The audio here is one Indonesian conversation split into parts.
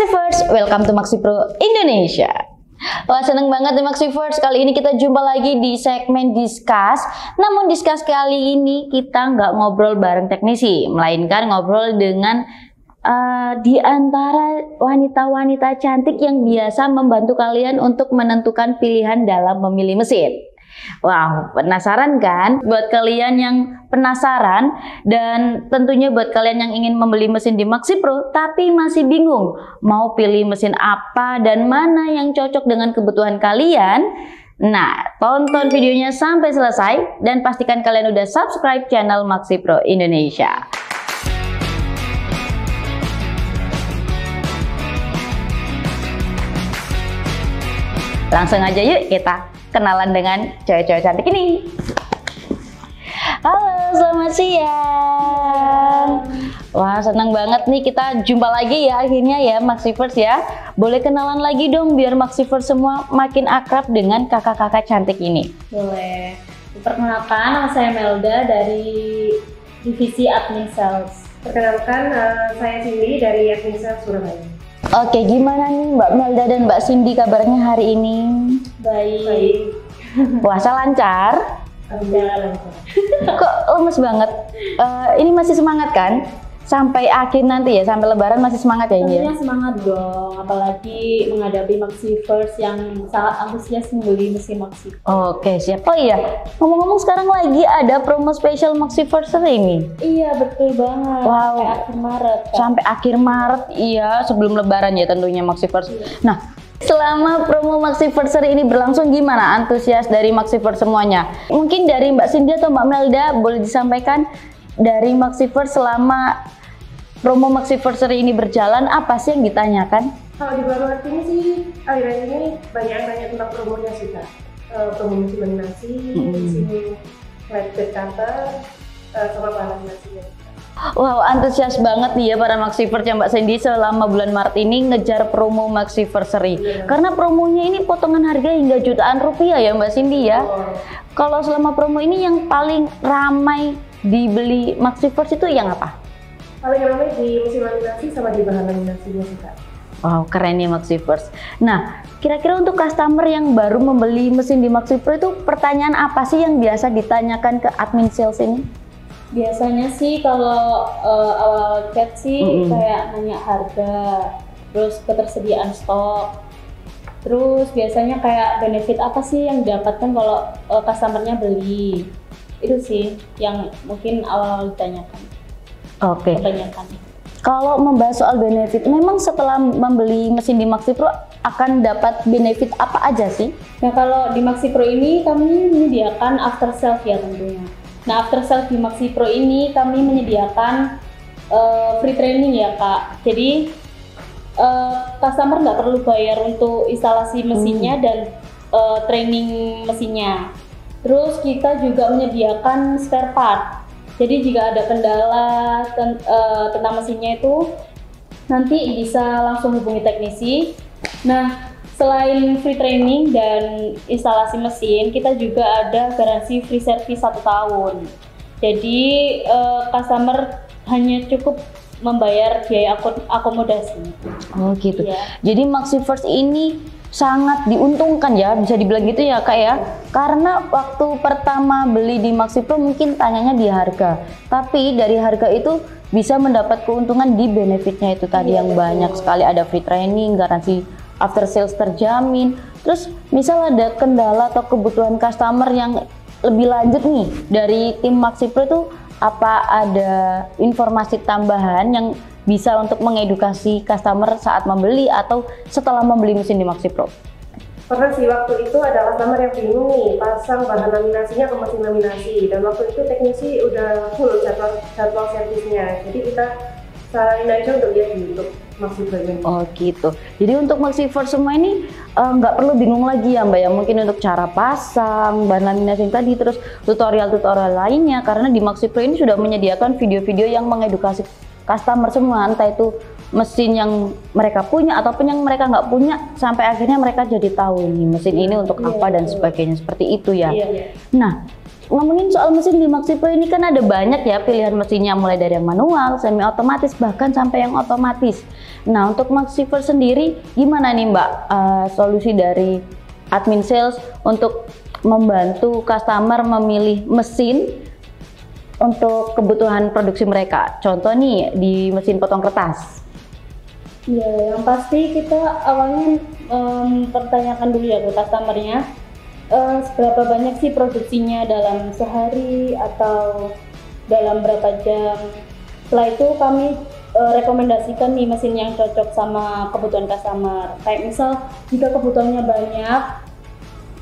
Maxivers, welcome to Maxipro Indonesia. Wah, seneng banget nih Maxivers. Kali ini kita jumpa lagi di segmen Discuss. Namun Discuss kali ini kita nggak ngobrol bareng teknisi, melainkan ngobrol dengan di antara wanita-wanita cantik yang biasa membantu kalian untuk menentukan pilihan dalam memilih mesin. Wow, penasaran kan? Buat kalian yang penasaran dan tentunya buat kalian yang ingin membeli mesin di Maxipro tapi masih bingung mau pilih mesin apa dan mana yang cocok dengan kebutuhan kalian. Nah, tonton videonya sampai selesai dan pastikan kalian udah subscribe channel Maxipro Indonesia. Langsung aja yuk kita kenalan dengan cewek-cewek cantik ini. Halo, selamat siang. Wah, senang banget nih kita jumpa lagi ya akhirnya ya Maxivers ya. Boleh kenalan lagi dong biar Maxivers semua makin akrab dengan kakak-kakak cantik ini. Boleh. Perkenalkan, nama saya Melda dari divisi Admin Sales. Perkenalkan, saya Cindy dari Admin Sales Surabaya. Oke, gimana nih Mbak Melda dan Mbak Cindy kabarnya hari ini? Baik. Puasa lancar? Lancar. Kok lemes banget? Ini masih semangat kan? Sampai akhir nanti ya, sampai lebaran masih semangat ya ini ya? Tentunya semangat dong, apalagi menghadapi Maxivers yang sangat antusias membeli mesin Maxivers. Oke, siap. Oh iya, ngomong-ngomong sekarang lagi ada promo spesial Maxivers ini. Iya, betul banget. Wow. Sampai akhir Maret. Kan? Sampai akhir Maret, iya, sebelum lebaran ya tentunya Maxivers. Nah, selama promo Maxivers ini berlangsung gimana antusias dari Maxivers semuanya? Mungkin dari Mbak Cindy atau Mbak Melda boleh disampaikan dari Maxivers selama promo Maxivers ini berjalan, apa sih yang ditanyakan? Kalau di baru ini sih, akhir-akhir ini banyak yang tanya tentang promonya sih Kak. Promo mesin laminasi, mesin flatbed cutter, sama bahan laminasinya. Wow, antusias banget nih ya para Maxivers yang Mbak Cindy selama bulan Maret ini ngejar promo Maxivers. Karena promonya ini potongan harga hingga jutaan rupiah ya Mbak Cindy ya. Kalau selama promo ini yang paling ramai dibeli Maxivers itu yang apa? Paling ramai di mesin laminasi sama di bahan laminasinya sih Kak. Wow, keren nih Maxivers. Nah, kira-kira untuk customer yang baru membeli mesin di Maxipro itu pertanyaan apa sih yang biasa ditanyakan ke admin sales ini? Biasanya sih kalau awal chat sih kayak nanya harga, terus ketersediaan stok, terus biasanya kayak benefit apa sih yang didapatkan kalau customernya beli. Itu sih yang mungkin awal ditanyakan. Oke. Kalau membahas soal benefit, memang setelah membeli mesin di Maxipro akan dapat benefit apa aja sih? Nah, kalau di Maxipro ini kami menyediakan after sales ya tentunya. Nah, after sales di Maxipro ini kami menyediakan free training ya Kak. Jadi customer nggak perlu bayar untuk instalasi mesinnya dan training mesinnya. Terus kita juga menyediakan spare part. Jadi jika ada kendala tentang mesinnya itu nanti bisa langsung hubungi teknisi. Nah, selain free training dan instalasi mesin, kita juga ada garansi free service 1 tahun. Jadi customer hanya cukup membayar biaya akomodasi. Oh gitu. Ya. Jadi Maxivers ini sangat diuntungkan ya, bisa dibilang gitu ya Kak ya. Karena waktu pertama beli di Maxipro mungkin tanyanya di harga, tapi dari harga itu bisa mendapat keuntungan di benefitnya itu tadi yang banyak sekali, ada free training, garansi after sales terjamin. Terus misal ada kendala atau kebutuhan customer yang lebih lanjut nih dari tim Maxipro itu, apa ada informasi tambahan yang bisa untuk mengedukasi customer saat membeli atau setelah membeli mesin di Maxipro? Pernah sih, waktu itu ada customer yang bingung nih pasang bahan laminasinya ke mesin laminasi, dan waktu itu teknisi udah full jadwal servisnya. Jadi kita saranin aja untuk lihat di YouTube Maxivers ini. Oh gitu. Jadi untuk Maxivers semua ini nggak perlu bingung lagi ya Mbak ya, mungkin untuk cara pasang bahan laminasi tadi, terus tutorial-tutorial lainnya, karena di Maxipro ini sudah menyediakan video-video yang mengedukasi customer semua, entah itu mesin yang mereka punya ataupun yang mereka nggak punya, sampai akhirnya mereka jadi tahu nih mesin ini untuk apa dan sebagainya, seperti itu ya. Nah, Ngomongin soal mesin di Maxi Pro ini kan ada banyak ya pilihan mesinnya, mulai dari yang manual, semi otomatis, bahkan sampai yang otomatis. Nah, untuk Maxi Pro sendiri gimana nih Mbak solusi dari admin sales untuk membantu customer memilih mesin untuk kebutuhan produksi mereka? Contoh nih di mesin potong kertas. Ya, yang pasti kita awalnya pertanyakan dulu ya ke customernya, seberapa banyak sih produksinya dalam sehari atau dalam berapa jam. Setelah itu kami rekomendasikan nih mesin yang cocok sama kebutuhan customer. Kayak misal jika kebutuhannya banyak,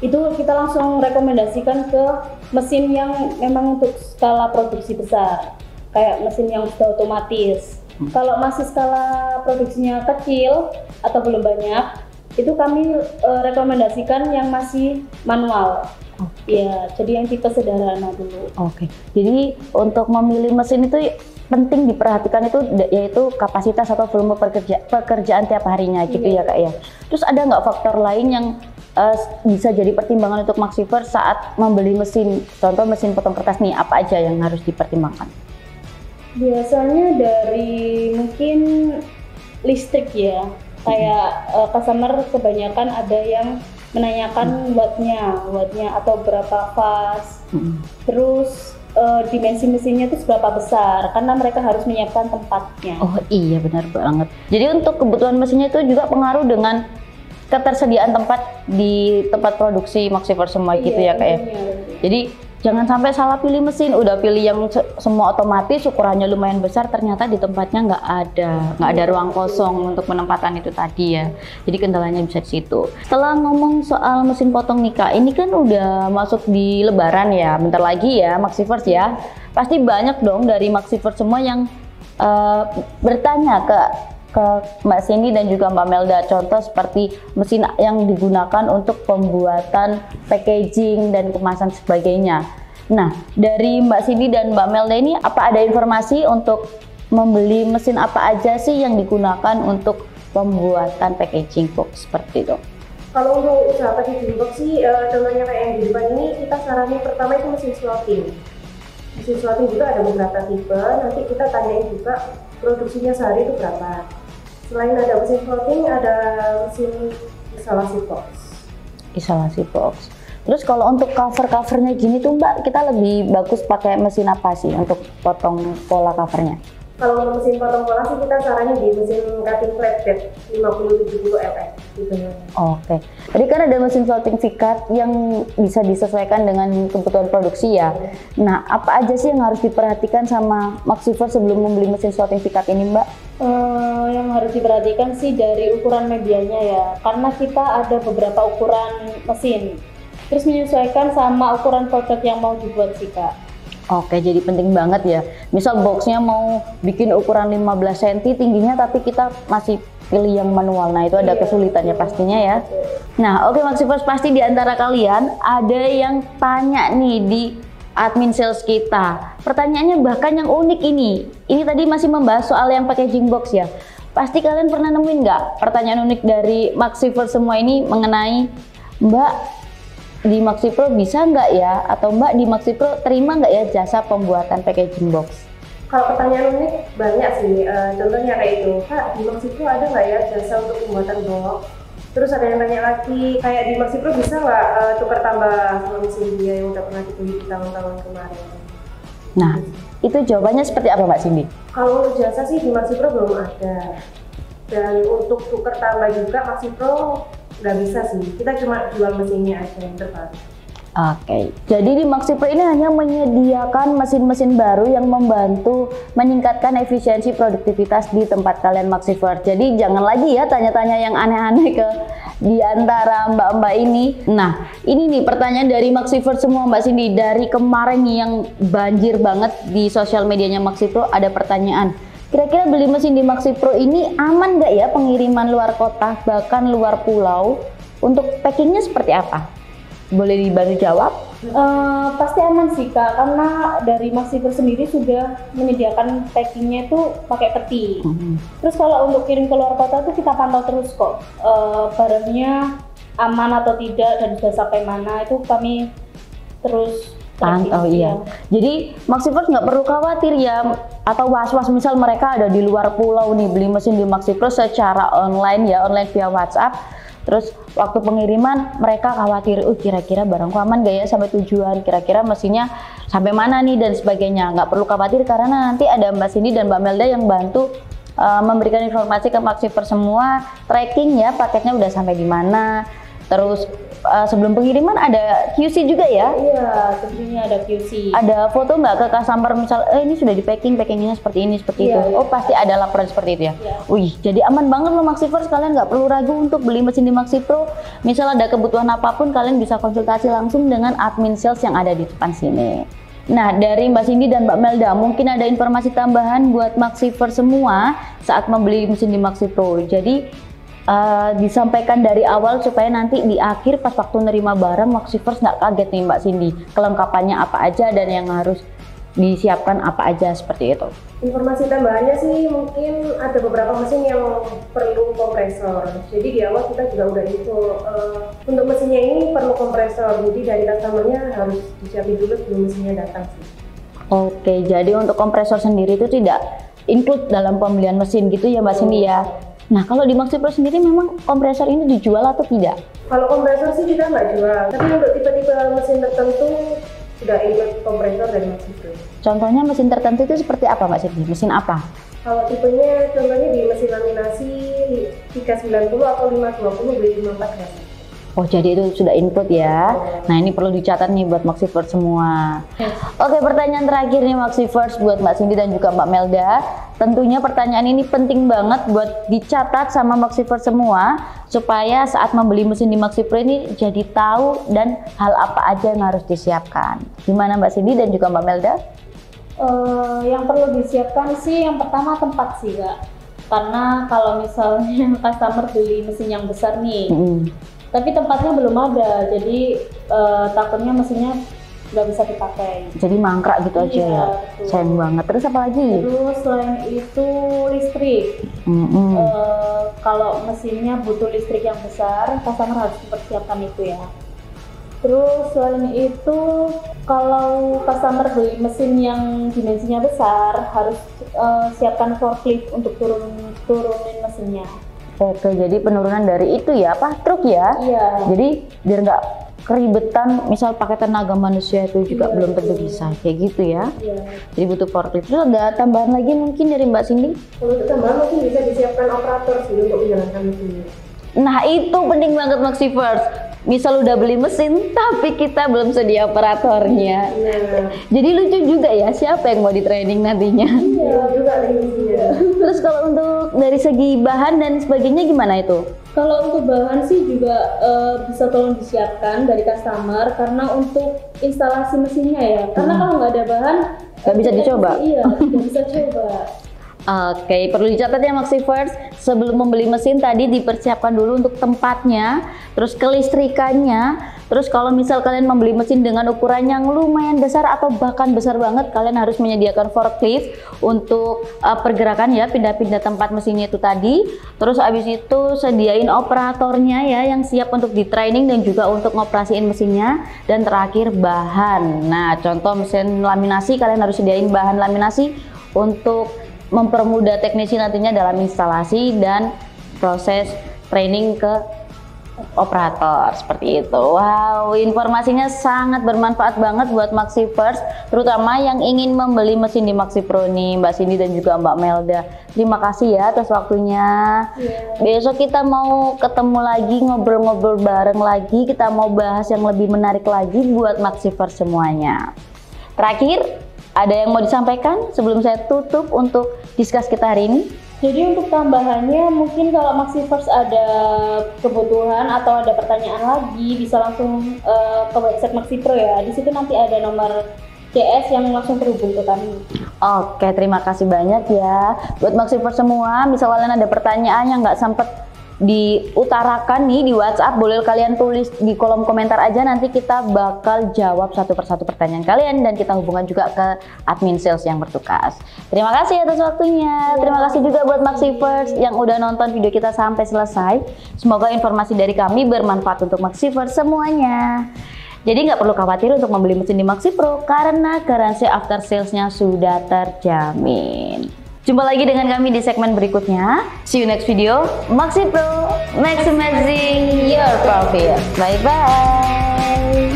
itu kita langsung rekomendasikan ke mesin yang memang untuk skala produksi besar, kayak mesin yang sudah otomatis. Kalau masih skala produksinya kecil atau belum banyak, itu kami rekomendasikan yang masih manual. Ya, jadi yang tipe sederhana dulu. Oke. Jadi untuk memilih mesin itu penting diperhatikan itu yaitu kapasitas atau volume pekerjaan tiap harinya gitu ya Kak ya. Terus ada nggak faktor lain yang bisa jadi pertimbangan untuk Maxifers saat membeli mesin? Contoh mesin potong kertas nih, apa aja yang harus dipertimbangkan? Biasanya dari mungkin listrik ya. Kayak customer kebanyakan ada yang menanyakan wattnya atau berapa fast, terus dimensi mesinnya itu seberapa besar, karena mereka harus menyiapkan tempatnya. Oh iya, benar banget. Jadi untuk kebutuhan mesinnya itu juga pengaruh dengan ketersediaan tempat di tempat produksi Maxifers semua gitu ya Kak ya. Jadi jangan sampai salah pilih mesin, udah pilih yang semua otomatis, ukurannya lumayan besar, ternyata di tempatnya nggak ada ruang kosong untuk penempatan itu tadi ya. Jadi kendalanya bisa di situ. Setelah ngomong soal mesin potong nih Kak, ini kan udah masuk di Lebaran ya, bentar lagi ya Maxifers ya. Pasti banyak dong dari Maxifers semua yang bertanya ke Mbak Cindy dan juga Mbak Melda, contoh seperti mesin yang digunakan untuk pembuatan packaging dan kemasan sebagainya. Nah, dari Mbak Cindy dan Mbak Melda ini apa ada informasi untuk membeli mesin apa aja sih yang digunakan untuk pembuatan packaging box seperti itu? Kalau untuk usaha packaging box sih, contohnya kayak yang di depan ini, kita saranin pertama itu mesin slotting. Mesin slotting juga ada beberapa tipe, nanti kita tanyain juga produksinya sehari itu berapa. Selain ada mesin slotting, ada mesin isolasi box. Isolasi box. Terus kalau untuk covernya gini tuh Mbak, kita lebih bagus pakai mesin apa sih untuk potong pola covernya? Kalau untuk mesin potong pola sih kita saranin di mesin cutting flatbed 50-70 LS gitu. Oke. Tadi kan ada mesin slotting V-cut yang bisa disesuaikan dengan kebutuhan produksi ya. Nah, apa aja sih yang harus diperhatikan sama Maxifers sebelum membeli mesin slotting V-cut ini Mbak? Yang harus diperhatikan sih dari ukuran medianya ya, karena kita ada beberapa ukuran mesin. Terus menyesuaikan sama ukuran produk yang mau dibuat sih Kak. Oke, jadi penting banget ya. Misal boxnya mau bikin ukuran 15 cm tingginya, tapi kita masih pilih yang manual. Nah, itu ada kesulitannya pastinya ya. Nah, oke Maxifers, pasti di antara kalian ada yang tanya nih di admin sales kita. Pertanyaannya bahkan yang unik ini. Ini tadi masih membahas soal yang packaging box ya. Pasti kalian pernah nemuin nggak pertanyaan unik dari Maxifers semua ini mengenai Mbak, di Maxi Pro bisa nggak ya, atau Mbak di Maxi Pro terima nggak ya jasa pembuatan packaging box? Kalau pertanyaan unik banyak sih, contohnya kayak itu, Kak di Maxi Pro ada nggak ya jasa untuk pembuatan box? Terus ada yang tanya lagi, kayak di Maxi Pro bisa nggak tukar tambah sama mesin dia yang udah pernah dibeli di tahun-tahun kemarin? Nah, itu jawabannya seperti apa Mbak Cindy? Kalau untuk jasa sih di Maxi Pro belum ada, dan untuk tukar tambah juga Maxi Pro nggak bisa sih, kita cuma jual mesinnya aja yang terbaru. Oke, jadi di Maxi Pro ini hanya menyediakan mesin-mesin baru yang membantu meningkatkan efisiensi produktivitas di tempat kalian Maxifers. Jadi jangan lagi ya tanya-tanya yang aneh-aneh ke di antara mbak-mbak ini. Nah, ini nih pertanyaan dari Maxifers semua Mbak Cindy. Dari kemarin nih yang banjir banget di sosial medianya Maxi Pro, ada pertanyaan. Kira-kira beli mesin di Maxi Pro ini aman nggak ya pengiriman luar kota, bahkan luar pulau? Untuk packingnya seperti apa? Boleh dibantu jawab? Pasti aman sih Kak, karena dari Maxi Pro sendiri sudah menyediakan packingnya itu pakai peti. Terus kalau untuk kirim ke luar kota tuh kita pantau terus kok, barangnya aman atau tidak dan sudah sampai mana, itu kami terus Oh iya. Jadi Maxifers nggak perlu khawatir ya atau was-was misal mereka ada di luar pulau nih beli mesin di Maxifers secara online ya, online via WhatsApp. Terus waktu pengiriman mereka khawatir, kira-kira barangku aman gak ya sampai tujuan, kira-kira mesinnya sampai mana nih dan sebagainya. Nggak perlu khawatir karena nanti ada Mbak Cindy dan Mbak Melda yang bantu memberikan informasi ke Maxifers semua, tracking ya paketnya udah sampai di mana. Terus sebelum pengiriman ada QC juga ya? Iya, tentunya ada QC. Ada foto nggak ke customer misal, ini sudah di packing, packingnya seperti ini, seperti itu. Iya. Oh pasti ada laporan seperti itu ya? Iya. Wih, jadi aman banget loh Maxifers, kalian nggak perlu ragu untuk beli mesin di Maxipro. Misal ada kebutuhan apapun, kalian bisa konsultasi langsung dengan admin sales yang ada di depan sini. Nah, dari Mbak Cindy dan Mbak Melda, mungkin ada informasi tambahan buat Maxifers semua saat membeli mesin di Maxipro. Jadi disampaikan dari awal supaya nanti di akhir pas waktu nerima barang Maxifers nggak kaget nih Mbak Cindy, kelengkapannya apa aja dan yang harus disiapkan apa aja seperti itu. Informasi tambahannya sih mungkin ada beberapa mesin yang perlu kompresor. Jadi di awal kita juga udah info untuk mesinnya ini perlu kompresor. Jadi dari customernya harus disiapin dulu sebelum mesinnya datang sih. Oke, jadi untuk kompresor sendiri itu tidak include dalam pembelian mesin gitu ya Mbak Cindy ya. Nah, kalau di Maxifers sendiri memang kompresor ini dijual atau tidak? Kalau kompresor sih kita nggak jual, tapi untuk tipe-tipe mesin tertentu sudah include kompresor dari Maxifers. Contohnya mesin tertentu itu seperti apa Mbak Cindy? Mesin apa? Kalau tipenya contohnya di mesin laminasi 390 atau 520 B54 gas. Oh, jadi itu sudah input ya. Nah, ini perlu dicatat nih buat Maxifers semua. Oke, pertanyaan terakhir nih Maxifers buat Mbak Cindy dan juga Mbak Melda. Tentunya pertanyaan ini penting banget buat dicatat sama Maxifers semua supaya saat membeli mesin di Maxipro ini jadi tahu dan hal apa aja yang harus disiapkan. Gimana Mbak Cindy dan juga Mbak Melda? Yang perlu disiapkan sih yang pertama tempat sih Kak. Karena kalau misalnya customer beli mesin yang besar nih, tapi tempatnya belum ada, jadi takutnya mesinnya nggak bisa dipakai. Jadi mangkrak gitu aja ya, betul. sayang banget. Terus apa lagi? Terus selain itu listrik. Kalau mesinnya butuh listrik yang besar, customer harus mempersiapkan itu ya. Terus selain itu, kalau customer beli mesin yang dimensinya besar, harus siapkan forklift untuk turunin mesinnya. Oke, jadi penurunan dari itu ya, apa truk ya? Iya. Jadi biar nggak keribetan, misal pakai tenaga manusia itu juga belum tentu bisa, kayak gitu ya? Iya. Jadi butuh forklift. Terus ada tambahan lagi mungkin dari Mbak Cindy? Kalau untuk tambahan mungkin bisa disiapkan operator sih untuk menjalankan mesinnya. Nah, itu penting banget Maxifers. Misal udah beli mesin tapi kita belum sedia operatornya. Jadi lucu juga ya, siapa yang mau di training nantinya? Iya juga teknisinya. Terus kalau untuk dari segi bahan dan sebagainya gimana itu? Kalau untuk bahan sih juga bisa tolong disiapkan dari customer karena untuk instalasi mesinnya ya. Karena kalau nggak ada bahan nggak bisa dicoba. Iya, nggak bisa coba. Oke, perlu dicatat ya Maxifers, sebelum membeli mesin tadi dipersiapkan dulu untuk tempatnya, terus kelistrikannya, terus kalau misal kalian membeli mesin dengan ukuran yang lumayan besar atau bahkan besar banget, kalian harus menyediakan forklift untuk pergerakan ya, pindah-pindah tempat mesinnya itu tadi. Terus abis itu sediain operatornya ya yang siap untuk di training dan juga untuk ngoperasiin mesinnya. Dan terakhir bahan. Nah, contoh mesin laminasi, kalian harus sediain bahan laminasi untuk mempermudah teknisi nantinya dalam instalasi dan proses training ke operator seperti itu. Wow, informasinya sangat bermanfaat banget buat Maxifers, terutama yang ingin membeli mesin di Maxipro nih, Mbak Cindy dan juga Mbak Melda. Terima kasih ya atas waktunya. Besok kita mau ketemu lagi, ngobrol-ngobrol bareng lagi, kita mau bahas yang lebih menarik lagi buat Maxifers semuanya. Terakhir, ada yang mau disampaikan sebelum saya tutup untuk discuss kita hari ini? Jadi untuk tambahannya mungkin kalau Maxifers ada kebutuhan atau ada pertanyaan lagi bisa langsung ke website Maxipro ya. Di situ nanti ada nomor CS yang langsung terhubung ke kami. Oke, terima kasih banyak ya buat Maxifers semua. Misal kalian ada pertanyaan yang nggak sempet diutarakan nih di WhatsApp, boleh kalian tulis di kolom komentar aja, nanti kita bakal jawab satu persatu pertanyaan kalian dan kita hubungkan juga ke admin sales yang bertugas. Terima kasih atas waktunya. Terima kasih juga buat Maxifers yang udah nonton video kita sampai selesai. Semoga informasi dari kami bermanfaat untuk Maxifers semuanya. Jadi nggak perlu khawatir untuk membeli mesin di Maxi Pro karena garansi after sales-nya sudah terjamin. Jumpa lagi dengan kami di segmen berikutnya. See you next video. Maxi Pro, maximizing your profit. Bye bye.